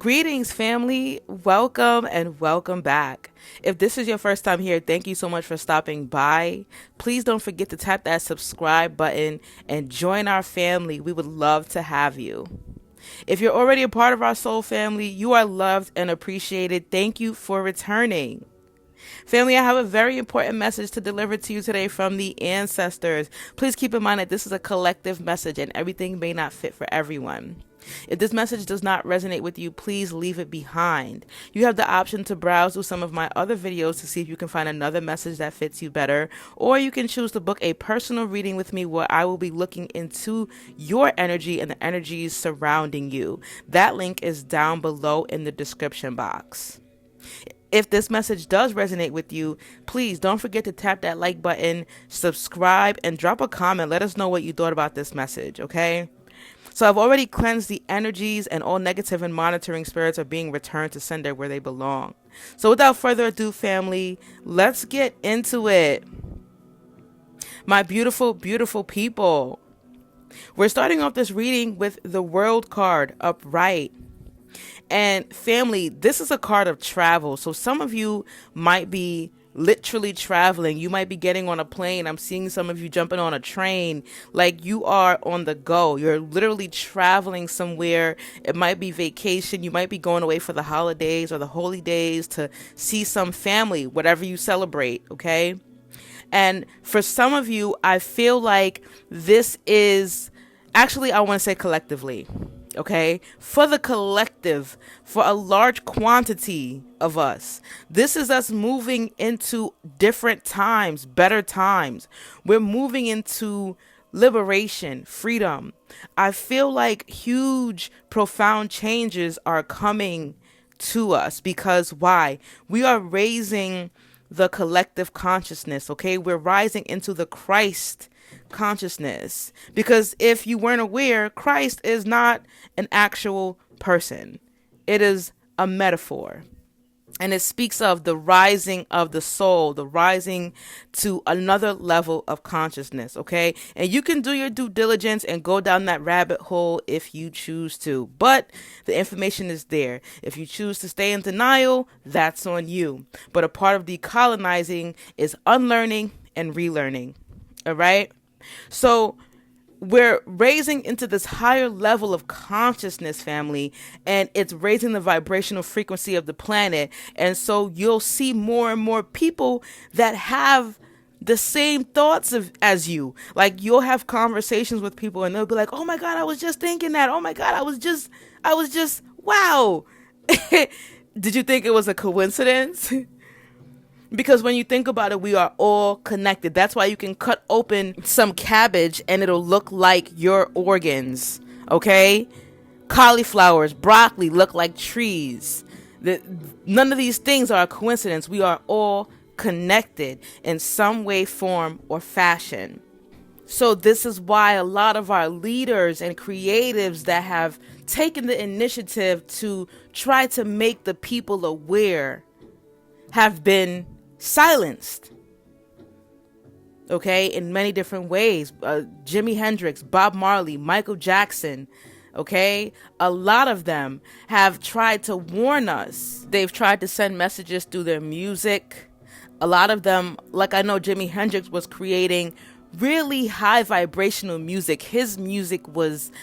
Greetings, family. Welcome and welcome back. If this is your first time here, thank you so much for stopping by. Please don't forget to tap that subscribe button and join our family. We would love to have you. If you're already a part of our soul family, you are loved and appreciated. Thank you for returning. Family, I have a very important message to deliver to you today from the ancestors. Please keep in mind that this is a collective message and everything may not fit for everyone. If this message does not resonate with you, please leave it behind. You have the option to browse through some of my other videos to see if you can find another message that fits you better, or you can choose to book a personal reading with me where I will be looking into your energy and the energies surrounding you. That link is down below in the description box. If this message does resonate with you, please don't forget to tap that like button, subscribe, and drop a comment. Let us know what you thought about this message, okay? So I've already cleansed the energies, and all negative and monitoring spirits are being returned to sender where they belong. So without further ado, family, let's get into it. My beautiful, beautiful people. We're starting off this reading with the World card upright. And family, this is a card of travel. So some of you might be literally traveling. You might be getting on a plane. I'm seeing some of you jumping on a train. Like, you are on the go. You're literally traveling somewhere. It might be vacation. You might be going away for the holidays or the holy days to see some family, whatever you celebrate, okay? And for some of you, I feel like this is actually, I want to say collectively. Okay, for the collective, for a large quantity of us, this is us moving into different times, better times. We're moving into liberation, freedom. I feel like huge, profound changes are coming to us because why? We are raising the collective consciousness, okay? We're rising into the Christ consciousness, because if you weren't aware, Christ is not an actual person. It is a metaphor, and it speaks of the rising of the soul, the rising to another level of consciousness, okay? And you can do your due diligence and go down that rabbit hole if you choose to, but the information is there. If you choose to stay in denial, that's on you. But a part of decolonizing is unlearning and relearning, all right? So we're raising into this higher level of consciousness, family, and it's raising the vibrational frequency of the planet. And so you'll see more and more people that have the same thoughts as you. Like, you'll have conversations with people and they'll be like, oh my God, I was just thinking that. Oh my God, I was just, wow. Did you think it was a coincidence? Because when you think about it, we are all connected. That's why you can cut open some cabbage and it'll look like your organs, okay? Cauliflowers, broccoli look like trees. None of these things are a coincidence. We are all connected in some way, form, or fashion. So this is why a lot of our leaders and creatives that have taken the initiative to try to make the people aware have been silenced, okay, in many different ways. Jimi Hendrix, Bob Marley, Michael Jackson, okay, a lot of them have tried to warn us. They've tried to send messages through their music. A lot of them, like I know Jimi Hendrix was creating really high vibrational music. His music was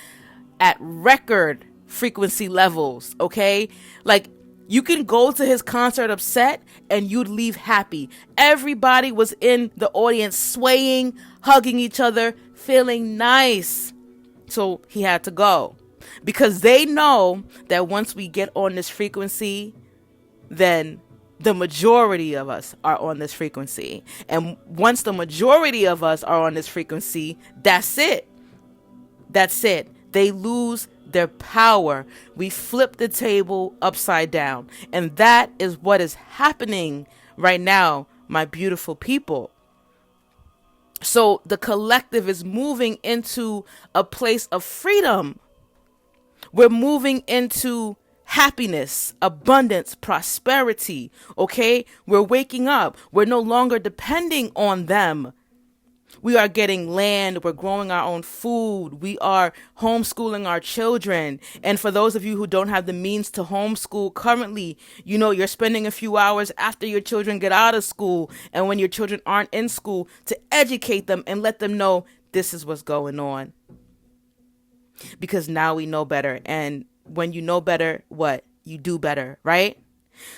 at record frequency levels, okay? Like, you can go to his concert upset and you'd leave happy. Everybody was in the audience swaying, hugging each other, feeling nice. So he had to go because they know that once we get on this frequency, then the majority of us are on this frequency. And once the majority of us are on this frequency, that's it. That's it. They lose their power. We flip the table upside down. And that is what is happening right now, my beautiful people. So the collective is moving into a place of freedom. We're moving into happiness, abundance, prosperity. Okay? We're waking up. We're no longer depending on them. We are getting land. We're growing our own food. We are homeschooling our children. And for those of you who don't have the means to homeschool currently, you're spending a few hours after your children get out of school and when your children aren't in school to educate them and let them know this is what's going on. Because now we know better. And when you know better, what? You do better, right?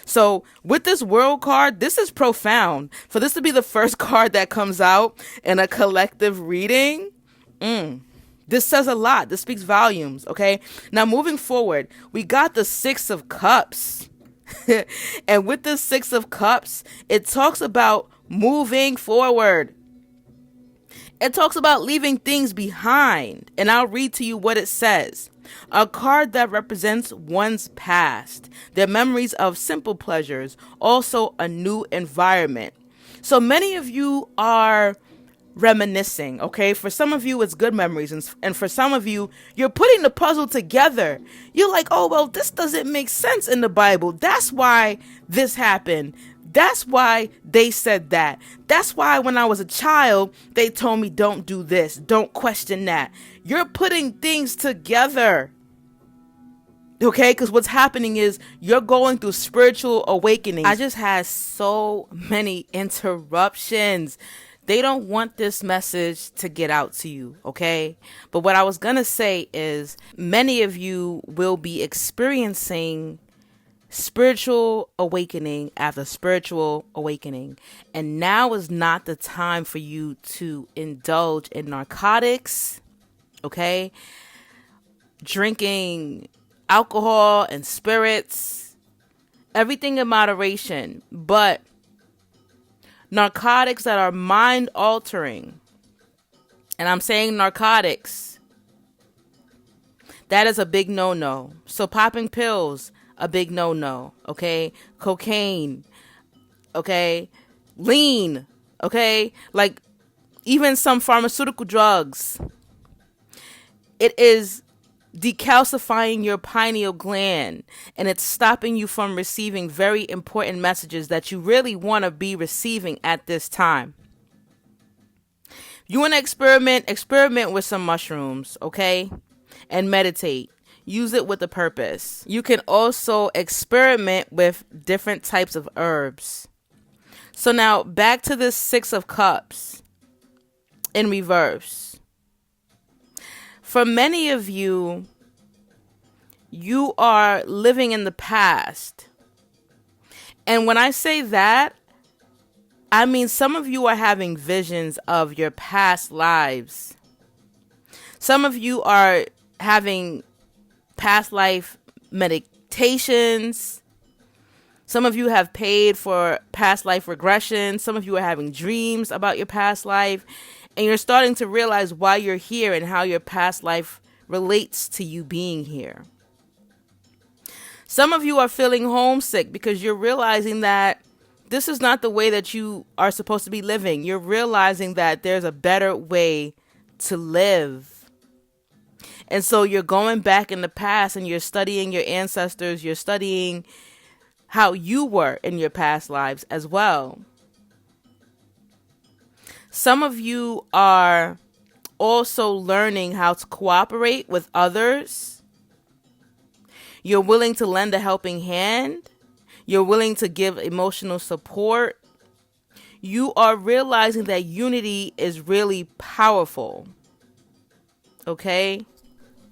So with this world card, this is profound. For this to be the first card that comes out in a collective reading, this says a lot. This speaks volumes, okay? Now moving forward, we got the Six of Cups. And with the Six of Cups, it talks about moving forward. It talks about leaving things behind. And I'll read to you what it says. A card that represents one's past, their memories of simple pleasures, also a new environment. So many of you are reminiscing, okay? For some of you, it's good memories. And for some of you, you're putting the puzzle together. You're like, oh, well, this doesn't make sense in the Bible. That's why this happened. That's why they said that. That's why when I was a child, they told me don't do this. Don't question that. You're putting things together. Okay? Because what's happening is you're going through spiritual awakening. I just had so many interruptions. They don't want this message to get out to you. Okay? But what I was going to say is many of you will be experiencing spiritual awakening after spiritual awakening. And now is not the time for you to indulge in narcotics, okay? Drinking alcohol and spirits, everything in moderation. But narcotics that are mind altering, and I'm saying narcotics, that is a big no-no. So popping pills, a big no-no, okay? Cocaine, okay? Lean, okay? Like even some pharmaceutical drugs. It is decalcifying your pineal gland, and it's stopping you from receiving very important messages that you really want to be receiving at this time. You want to experiment with some mushrooms, okay? And meditate. Use it with a purpose. You can also experiment with different types of herbs. So now back to this Six of Cups in reverse. For many of you, you are living in the past. And when I say that, I mean some of you are having visions of your past lives. Some of you are having past life meditations. Some of you have paid for past life regression. Some of you are having dreams about your past life. And you're starting to realize why you're here and how your past life relates to you being here. Some of you are feeling homesick because you're realizing that this is not the way that you are supposed to be living. You're realizing that there's a better way to live. And so you're going back in the past and you're studying your ancestors. You're studying how you were in your past lives as well. Some of you are also learning how to cooperate with others. You're willing to lend a helping hand. You're willing to give emotional support. You are realizing that unity is really powerful. Okay?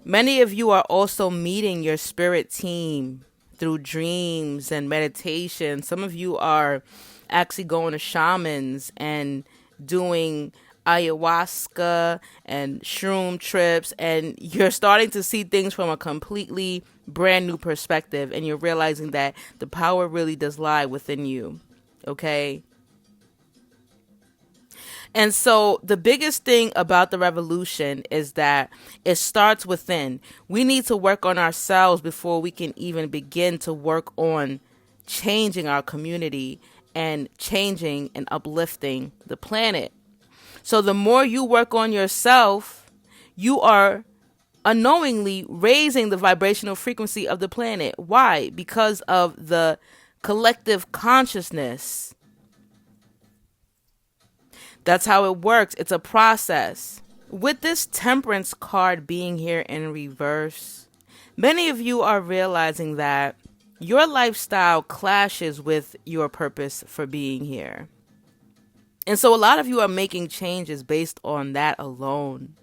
Many of you are also meeting your spirit team through dreams and meditation. Some of you are actually going to shamans and doing ayahuasca and shroom trips, and you're starting to see things from a completely brand new perspective, and you're realizing that the power really does lie within you. Okay? And so the biggest thing about the revolution is that it starts within. We need to work on ourselves before we can even begin to work on changing our community and changing and uplifting the planet. So the more you work on yourself, you are unknowingly raising the vibrational frequency of the planet. Why? Because of the collective consciousness. That's how it works. It's a process. With this temperance card being here in reverse, many of you are realizing that your lifestyle clashes with your purpose for being here. And so a lot of you are making changes based on that alone.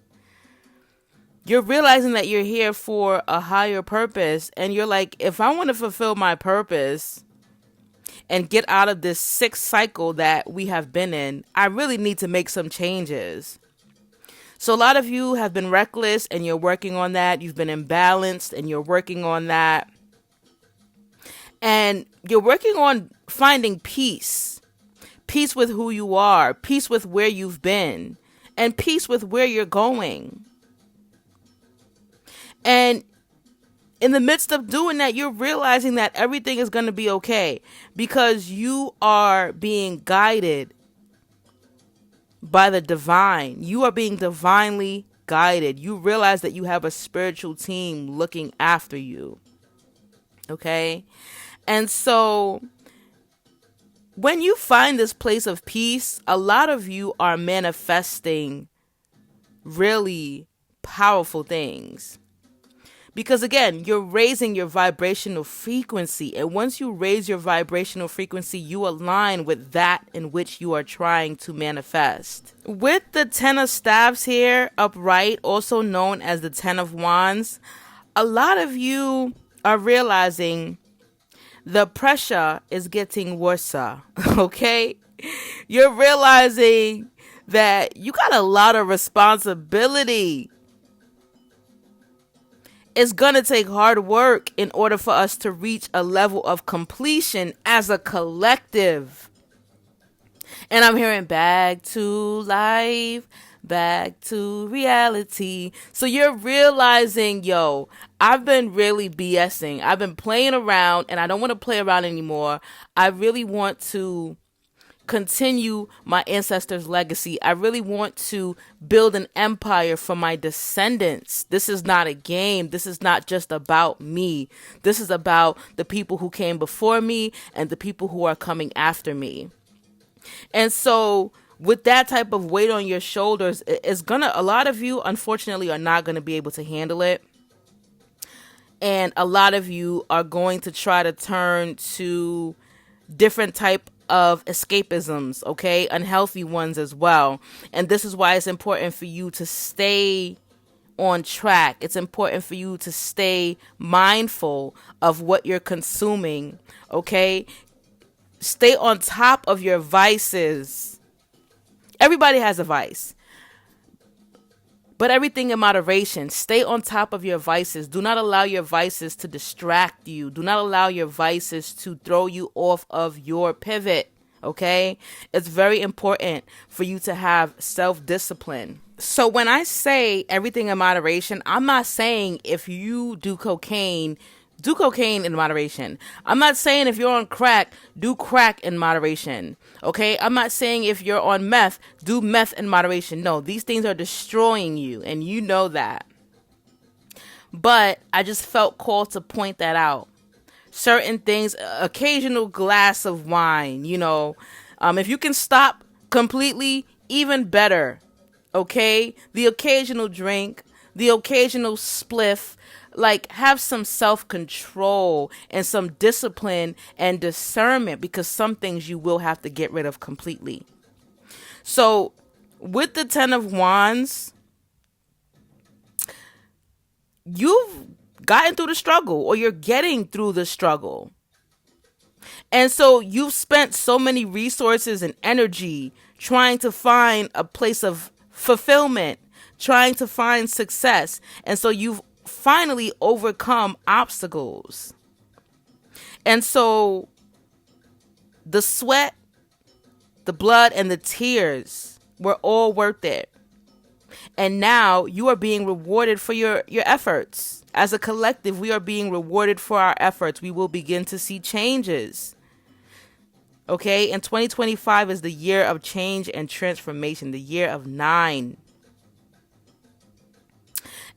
You're realizing that you're here for a higher purpose, and you're like, if I want to fulfill my purpose and get out of this sick cycle that we have been in, I really need to make some changes. So a lot of you have been reckless and you're working on that. You've been imbalanced and you're working on that. And you're working on finding peace. Peace with who you are, peace with where you've been, and peace with where you're going. And in the midst of doing that, you're realizing that everything is going to be okay because you are being guided by the divine. You are being divinely guided. You realize that you have a spiritual team looking after you. Okay? And so when you find this place of peace, a lot of you are manifesting really powerful things. Because again, you're raising your vibrational frequency. And once you raise your vibrational frequency, you align with that in which you are trying to manifest. With the 10 of staves here upright, also known as the 10 of wands, a lot of you are realizing the pressure is getting worse, okay? You're realizing that you got a lot of responsibility. It's going to take hard work in order for us to reach a level of completion as a collective. And I'm hearing back to life, back to reality. So you're realizing, yo, I've been really BSing. I've been playing around and I don't want to play around anymore. I really want to continue my ancestors' legacy. I really want to build an empire for my descendants. This is not a game. This is not just about me. This is about the people who came before me and the people who are coming after me. And so with that type of weight on your shoulders, a lot of you, unfortunately, are not going to be able to handle it. And a lot of you are going to try to turn to different type of escapisms, okay? Unhealthy ones as well. And this is why it's important for you to stay on track. It's important for you to stay mindful of what you're consuming, okay? Stay on top of your vices. Everybody has a vice, but everything in moderation. Stay on top of your vices. Do not allow your vices to distract you. Do not allow your vices to throw you off of your pivot, okay? It's very important for you to have self-discipline. So when I say everything in moderation, I'm not saying if you do cocaine in moderation. I'm not saying if you're on crack, do crack in moderation. Okay? I'm not saying if you're on meth, do meth in moderation. No, these things are destroying you, and you know that. But I just felt called to point that out. Certain things, occasional glass of wine, if you can stop completely, even better. Okay? The occasional drink, the occasional spliff. Like, have some self-control and some discipline and discernment, because some things you will have to get rid of completely. So with the 10 of wands, you've gotten through the struggle, or you're getting through the struggle. And so you've spent so many resources and energy trying to find a place of fulfillment, trying to find success. And so you've finally overcome obstacles. And so the sweat, the blood, and the tears were all worth it. And now you are being rewarded for your efforts. As a collective, we are being rewarded for our efforts. We will begin to see changes. Okay? And 2025 is the year of change and transformation, the year of 9.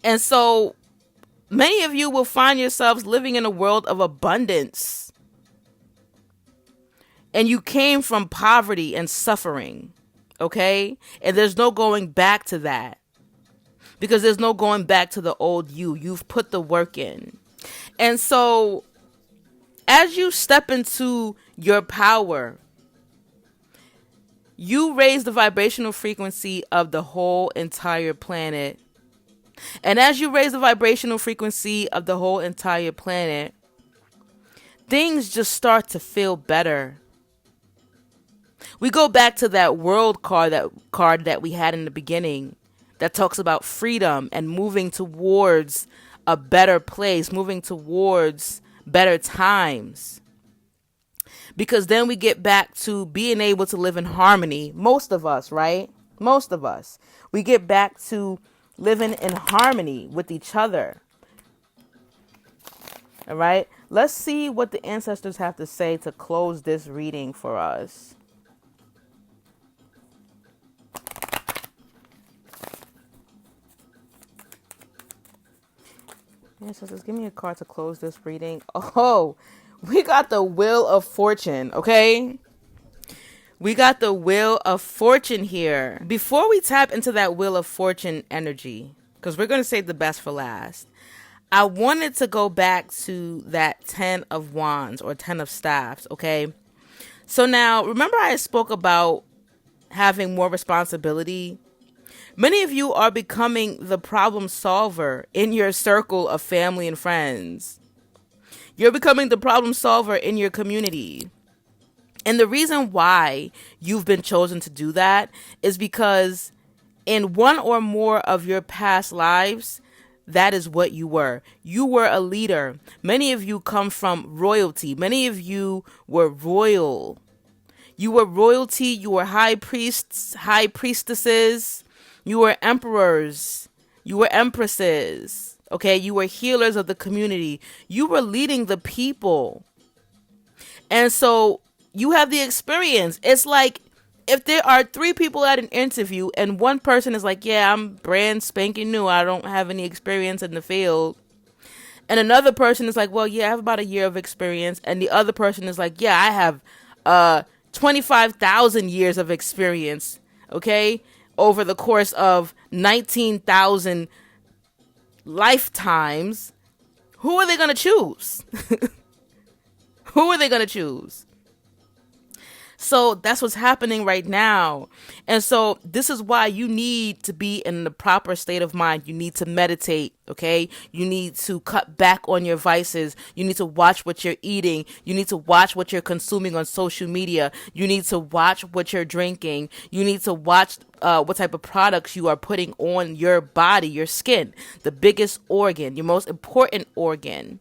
And so many of you will find yourselves living in a world of abundance. And you came from poverty and suffering. Okay? And there's no going back to that. Because there's no going back to the old you. You've put the work in. And so as you step into your power, you raise the vibrational frequency of the whole entire planet. And as you raise the vibrational frequency of the whole entire planet, things just start to feel better. We go back to that world card that we had in the beginning that talks about freedom and moving towards a better place, moving towards better times. Because then we get back to being able to live in harmony. Most of us, right? Most of us. We get back to living in harmony with each other. All right? Let's see what the ancestors have to say to close this reading for us. Ancestors, give me a card to close this reading. Oh, we got the Wheel of Fortune, okay? We got the Wheel of Fortune here. Before we tap into that Wheel of Fortune energy, because we're going to save the best for last, I wanted to go back to that 10 of Wands or 10 of Staffs, okay? So now, remember I spoke about having more responsibility? Many of you are becoming the problem solver in your circle of family and friends. You're becoming the problem solver in your community. And the reason why you've been chosen to do that is because in one or more of your past lives, that is what you were. You were a leader. Many of you come from royalty. Many of you were royal. You were royalty. You were high priests, high priestesses. You were emperors. You were empresses. Okay, you were healers of the community. You were leading the people. And so you have the experience. It's like if there are 3 people at an interview and one person is like, yeah, I'm brand spanking new. I don't have any experience in the field. And another person is like, well, yeah, I have about a year of experience. And the other person is like, yeah, I have 25,000 years of experience. Okay, over the course of 19,000 lifetimes. Who are they going to choose? Who are they going to choose? So that's what's happening right now. And so this is why you need to be in the proper state of mind. You need to meditate, okay? You need to cut back on your vices. You need to watch what you're eating. You need to watch what you're consuming on social media. You need to watch what you're drinking. You need to watch what type of products you are putting on your body, your skin, the biggest organ, your most important organ.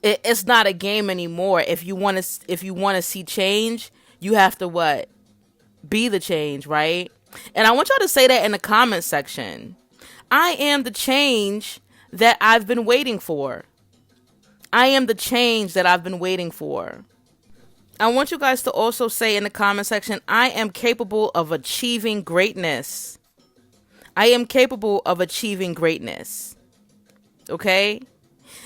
It's not a game anymore. If you want to see change, you have to what? Be the change, right? And I want y'all to say that in the comment section. I am the change that I've been waiting for. I am the change that I've been waiting for. I want you guys to also say in the comment section, I am capable of achieving greatness. I am capable of achieving greatness. Okay?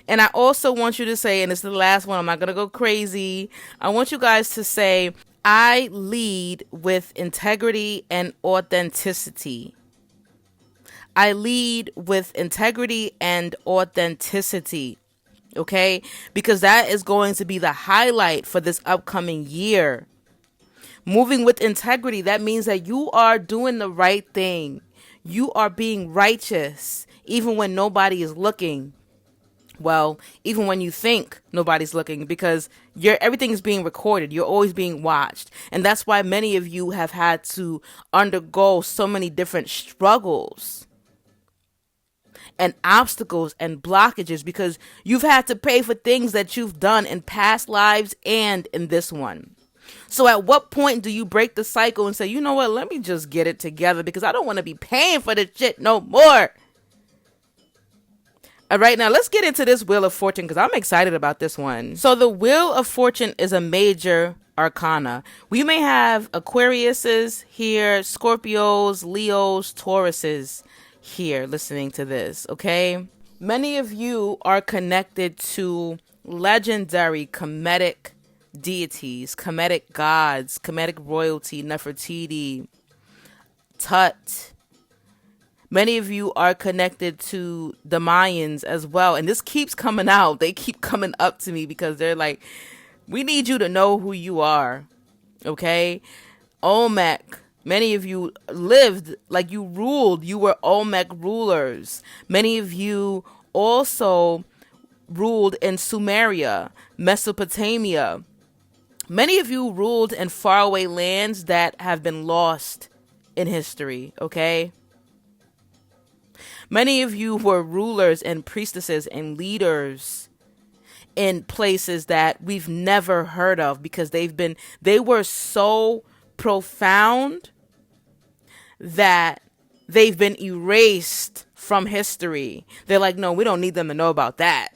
And I also want you to say, and it's the last one, I'm not going to go crazy. I want you guys to say, I lead with integrity and authenticity. I lead with integrity and authenticity. Okay? Because that is going to be the highlight for this upcoming year. Moving with integrity, that means that you are doing the right thing. You are being righteous, even when nobody is looking. Well, even when you think nobody's looking, because everything is being recorded. You're always being watched. And that's why many of you have had to undergo so many different struggles and obstacles and blockages, because you've had to pay for things that you've done in past lives and in this one. So at what point do you break the cycle and say, you know what, let me just get it together because I don't want to be paying for this shit no more. All right, now let's get into this Wheel of Fortune because I'm excited about this one. So the Wheel of Fortune is a major arcana. We may have Aquariuses here, Scorpios, Leos, Tauruses here listening to this, okay? Many of you are connected to legendary comedic deities, Kemetic gods, Kemetic royalty, Nefertiti, Tut. Many of you are connected to the Mayans as well. And this keeps coming out. They keep coming up to me because they're like, we need you to know who you are. Okay? Olmec. Many of you lived like you ruled. You were Olmec rulers. Many of you also ruled in Sumeria, Mesopotamia. Many of you ruled in faraway lands that have been lost in history, okay? Many of you were rulers and priestesses and leaders in places that we've never heard of because they were so profound that they've been erased from history. They're like, no, we don't need them to know about that.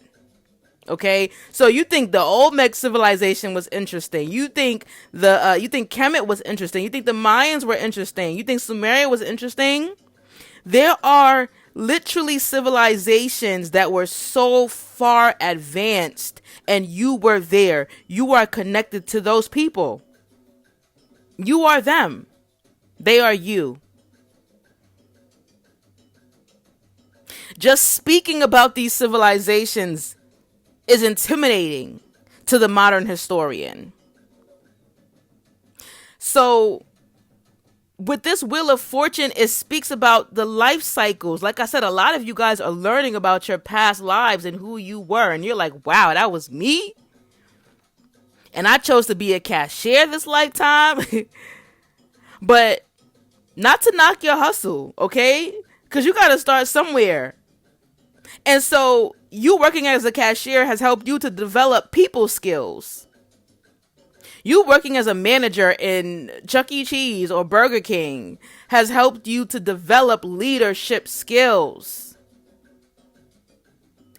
Okay, so you think the Olmec civilization was interesting? You think you think Kemet was interesting? You think the Mayans were interesting? You think Sumeria was interesting? There are literally civilizations that were so far advanced, and you were there. You are connected to those people. You are them. They are you. Just speaking about these civilizations is intimidating to the modern historian. So with this Wheel of Fortune, it speaks about the life cycles. Like I said, a lot of you guys are learning about your past lives and who you were. And you're like, wow, that was me? And I chose to be a cashier this lifetime. But not to knock your hustle, okay? Because you got to start somewhere. And so you working as a cashier has helped you to develop people skills. You working as a manager in Chuck E. Cheese or Burger King has helped you to develop leadership skills.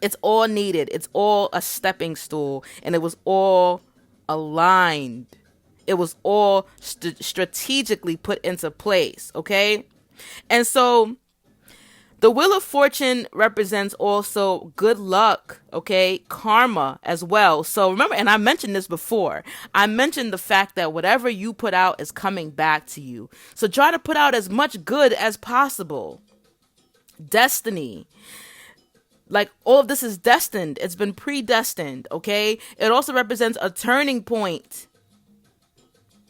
It's all needed. It's all a stepping stool. And it was all aligned. It was all strategically put into place. Okay? And so the Wheel of Fortune represents also good luck, okay, karma as well. So remember, and I mentioned this before, I mentioned the fact that whatever you put out is coming back to you. So try to put out as much good as possible. Destiny. Like all of this is destined. It's been predestined, okay? It also represents a turning point.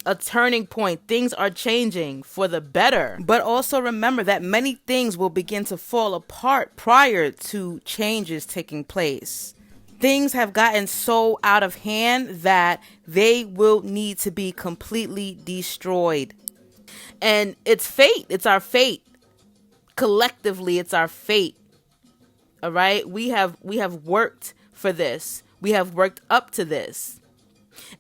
A turning point. Things are changing for the better. But also remember that many things will begin to fall apart prior to changes taking place. Things have gotten so out of hand that they will need to be completely destroyed. And it's fate. It's our fate. Collectively, it's our fate. All right? We have worked for this. We have worked up to this.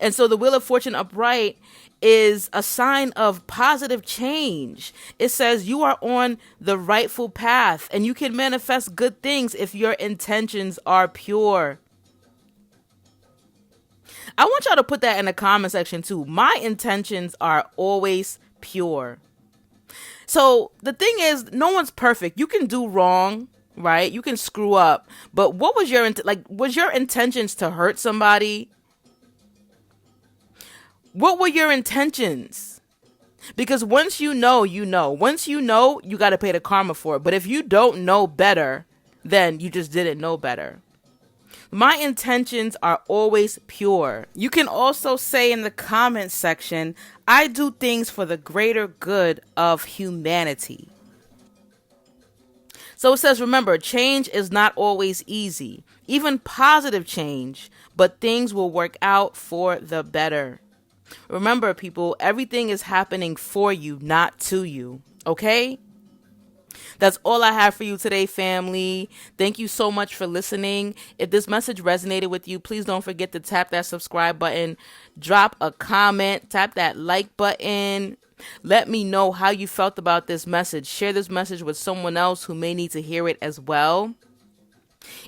And so the Wheel of Fortune upright is a sign of positive change. It says you are on the rightful path and you can manifest good things if your intentions are pure. I want y'all to put that in the comment section too. My intentions are always pure. So the thing is, no one's perfect. You can do wrong, right? You can screw up. But what was your was your intentions to hurt somebody? What were your intentions? Because once you know, you know. Once you know, you got to pay the karma for it. But if you don't know better, then you just didn't know better. My intentions are always pure. You can also say in the comment section, I do things for the greater good of humanity. So it says, remember, change is not always easy. Even positive change, but things will work out for the better. Remember, people, everything is happening for you, not to you. Okay? That's all I have for you today, family. Thank you so much for listening. If this message resonated with you, please don't forget to tap that subscribe button, drop a comment, tap that like button. Let me know how you felt about this message. Share this message with someone else who may need to hear it as well.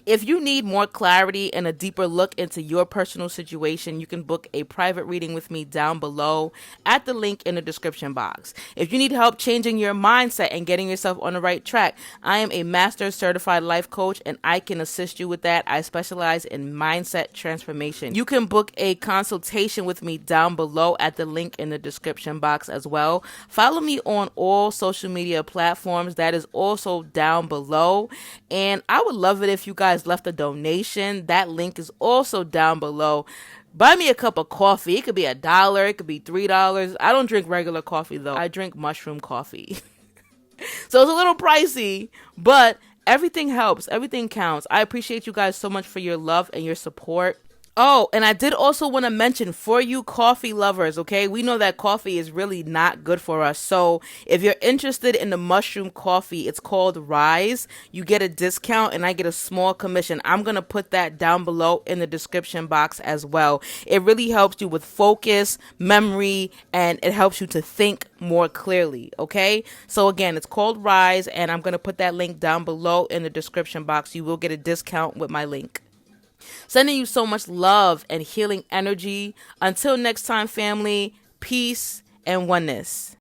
If you need more clarity and a deeper look into your personal situation, you can book a private reading with me down below at the link in the description box. If you need help changing your mindset and getting yourself on the right track, I am a master certified life coach and I can assist you with that. I specialize in mindset transformation. You can book a consultation with me down below at the link in the description box as well. Follow me on all social media platforms. That is also down below. And I would love it if you guys left a donation. That link is also down below. Buy me a cup of coffee. It could be $1. It could be $3. I don't drink regular coffee though. I drink mushroom coffee. So it's a little pricey, but everything helps. Everything counts. I appreciate you guys so much for your love and your support. Oh, and I did also want to mention for you coffee lovers, okay? We know that coffee is really not good for us. So if you're interested in the mushroom coffee, it's called Rise. You get a discount and I get a small commission. I'm going to put that down below in the description box as well. It really helps you with focus, memory, and it helps you to think more clearly, okay? So again, it's called Rise and I'm going to put that link down below in the description box. You will get a discount with my link. Sending you so much love and healing energy. Until next time, family, peace and oneness.